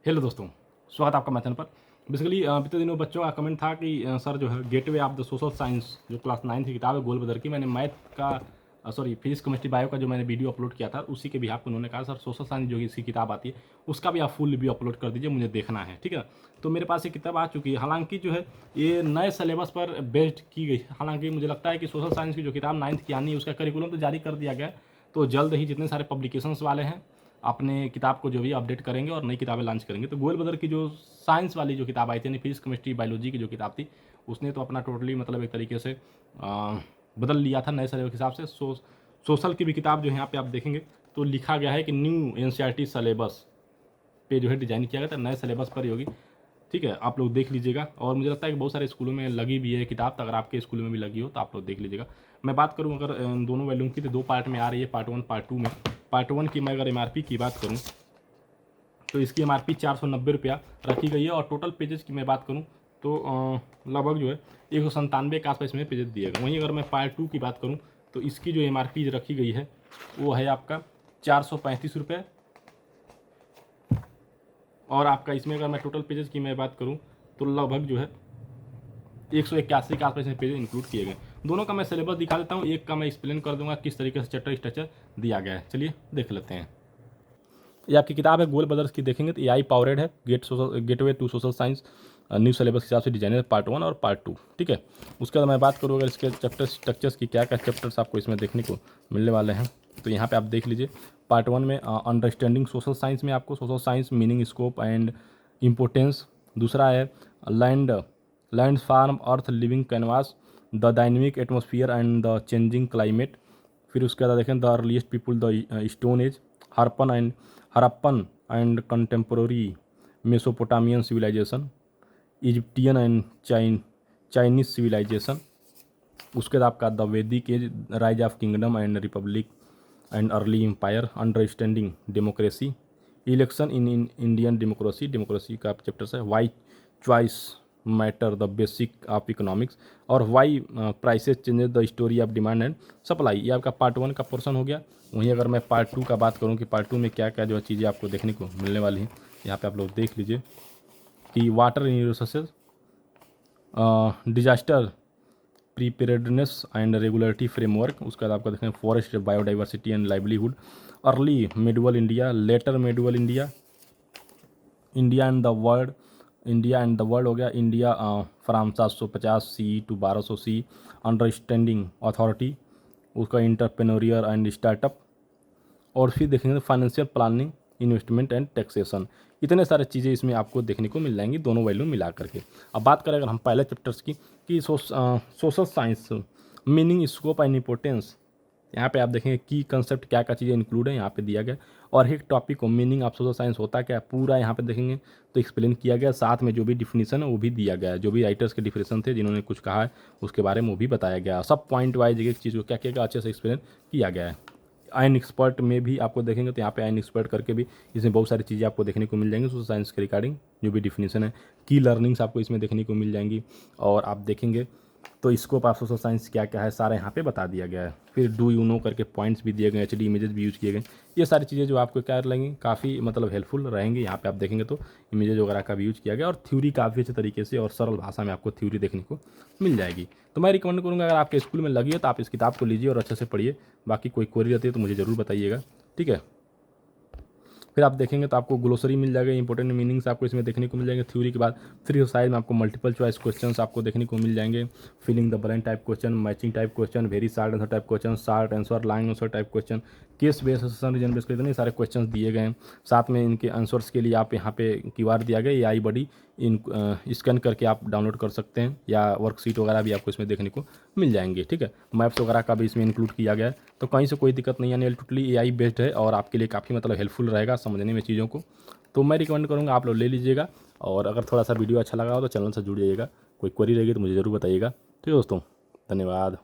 Hello दोस्तों, स्वागत है आपका मेरे चैनल पर। बेसिकली बीते दिनों बच्चों का कमेंट था कि सर जो है gateway of the social science जो क्लास 9 की किताब है गोल बदर की, मैंने मैथ का सॉरी फिजिक्स केमिस्ट्री बायो का जो मैंने वीडियो अपलोड किया था उसी के बिहाफ पे उन्होंने कहा सर सोशल साइंस जो इसकी किताब आती है उसका भी आप फुल रिव्यू अपलोड कर दीजिए, मुझे देखना है। ठीक है, तो मेरे पास ये किताब आ चुकी है। हालांकि जो है ये नए सिलेबस पर बेस्ड की गई है। हालांकि मुझे लगता है कि सोशल साइंस की जो किताब 9th की आनी है उसका करिकुलम तो जारी कर दिया गया है, तो जल्द ही जितने सारे पब्लिकेशंस वाले हैं अपने किताब को जो भी अपडेट करेंगे और नई किताबें लॉन्च करेंगे। तो गोयल बदर की जो साइंस वाली जो किताब आई थी यानी फिजिक्स केमिस्ट्री बायोलॉजी की जो किताब थी उसने तो अपना टोटली मतलब एक तरीके से बदल लिया था नए सिलेबस के हिसाब से। सोशल की भी किताब जो यहाँ पे आप देखेंगे तो लिखा गया है कि न्यू एनसीईआरटी सिलेबस पे जो है डिजाइन किया गया था, नए सिलेबस पर ही होगी। ठीक है, आप लोग देख लीजिएगा और मुझे लगता है कि बहुत सारे स्कूलों में लगी भी है किताब, तो अगर आपके स्कूल में भी लगी हो तो आप लोग देख लीजिएगा। मैं बात करूं अगर दोनों वॉल्यूम की तो दो पार्ट में आ रही है, पार्ट 1 पार्ट 2 में। पार्ट 1 की मैं अगर एमआरपी की बात करूं तो इसकी एमआरपी 490 रुपया रखी गई है और टोटल पेजेस की मैं बात करूं तो लगभग जो है 197 के आसपास में पेजेस दिए गए। वहीं अगर मैं पार्ट 2 की बात करूं तो इसकी जो एमआरपी रखी गई है वो है आपका 435 रुपये। और आपका इसमें अगर मैं टोटल पेजेस की मैं बात करूं तो लगभग जो है 181 के आसपास में पेज इंक्लूड किए गए। दोनों का मैं सिलेबस दिखा देता हूँ, एक का मैं एक्सप्लेन कर दूंगा किस तरीके से चैप्टर स्ट्रक्चर दिया गया है। चलिए देख लेते हैं। ये आपकी किताब है गोल ब्रदर्स की, देखेंगे तो एआई पावरेड है, gateway to social science new syllabus के हिसाब से डिजाइन है, पार्ट 1 और पार्ट 2। ठीक है, उसके बाद मैं बात करूँ अगर इसके चैप्टर स्ट्रक्चर्स की, क्या क्या चैप्टर्स आपको इसमें देखने को मिलने वाले हैं तो यहाँ पे आप देख लीजिए। पार्ट 1 में अंडरस्टैंडिंग सोशल साइंस में आपको social science meaning scope and importance. दूसरा है landform earth living canvas the dynamic atmosphere and the changing climate. फिर उसके बाद देखें the earliest people the stone age, Harappan and contemporary Mesopotamian civilization, Egyptian and Chinese civilization. उसके बाद आपका the Vedic age, rise of kingdom and republic and early empire, understanding democracy, election in Indian democracy का chapter है, why choice matter the basic of economics, और why prices changes the story of demand and supply. ये आपका part 1 का portion हो गया। वहीं अगर मैं पार्ट 2 का बात करूं कि पार्ट 2 में क्या क्या जो है चीज़ें आपको देखने को मिलने वाली हैं, यहाँ पे आप लोग देख लीजिए कि water resources, disaster preparedness and regulatory framework. उसके बाद आपका देखें forest biodiversity and livelihood, early medieval India, later medieval India, India and the world हो गया, India from 750 C to 1200 C, understanding authority, उसका इंटरप्रेन्योरियल एंड स्टार्टअप। और फिर देखेंगे financial planning, investment and taxation. इतने सारे चीज़ें इसमें आपको देखने को मिल जाएंगी दोनों वैल्यूम मिला करके। अब बात करें अगर हम पहले चैप्टर्स की कि social science meaning scope and importance, यहाँ पे आप देखेंगे की कंसेप्ट क्या क्या चीज़ें इंक्लूड है यहाँ पे दिया गया, और एक टॉपिक को मीनिंग ऑफ सोशल साइंस होता क्या पूरा यहाँ पे देखेंगे तो एक्सप्लेन किया गया। साथ में जो भी डिफिनीशन है वो भी दिया गया है, जो भी राइटर्स के डिफिनीशन थे जिन्होंने कुछ कहा है उसके बारे में वो भी बताया गया। सब पॉइंट वाइज एक चीज़ को क्या किया गया अच्छे से एक्सप्लेन किया गया है। आइन एक्सपर्ट में भी आपको देखेंगे तो यहाँ पे आइन एक्सपर्ट करके भी इसमें बहुत सारी चीज़ें आपको देखने को मिल जाएंगी सोशल साइंस के रिगार्डिंग, जो भी डिफिनीशन है, की लर्निंग्स आपको इसमें देखने को मिल जाएंगी। और आप देखेंगे तो स्कोप ऑफ सोशल साइंस क्या क्या है सारा यहाँ पे बता दिया गया है। फिर डू यू नो करके पॉइंट्स भी दिए गए, एचडी इमेजेस भी यूज किए गए। ये सारी चीज़ें जो आपको क्या लगेंगी काफ़ी मतलब हेल्पफुल रहेंगी। यहाँ पे आप देखेंगे तो इमेजेस वगैरह का भी यूज किया गया और थ्योरी काफ़ी अच्छे तरीके से और सरल भाषा में आपको थ्योरी देखने को मिल जाएगी। तो मैं रिकमेंड करूँगा अगर आपके स्कूल में लगी है तो आप इस किताब को लीजिए और अच्छे से पढ़िए। बाकी कोई क्वेरी रहती है तो मुझे ज़रूर बताइएगा, ठीक है। फिर आप देखेंगे तो आपको ग्लोसरी मिल जाएगा, इंपॉर्टेंट मीनिंग्स आपको इसमें देखने को मिल जाएंगे थ्योरी के बाद। फिर साइड में आपको मल्टीपल चॉइस क्वेश्चंस आपको देखने को मिल जाएंगे, filling the blank type question, matching type question, very short answer type question, short answer, long answer type question, case base, assertion reason base, इतने सारे क्वेश्चन दिए गए हैं। साथ में इनके आंसर्स के लिए आप यहाँ पे क्यूआर दिया गया, एआई बडी इन स्कैन करके आप डाउनलोड कर सकते हैं, या वर्कशीट वगैरह भी आपको इसमें देखने को मिल जाएंगे, ठीक है। मैप्स वगैरह का भी इसमें इंक्लूड किया गया है, तो कहीं से कोई दिक्कत नहीं है। टोटली एआई बेस्ड है और आपके लिए काफ़ी मतलब हेल्पफुल रहेगा समझने में चीज़ों को। तो मैं रिकमेंड करूँगा आप लोग ले लीजिएगा। और अगर थोड़ा सा वीडियो अच्छा लगा हो तो चैनल से जुड़ जाइएगा। कोई क्वेरी रहेगी तो मुझे ज़रूर बताइएगा। ठीक है दोस्तों, धन्यवाद।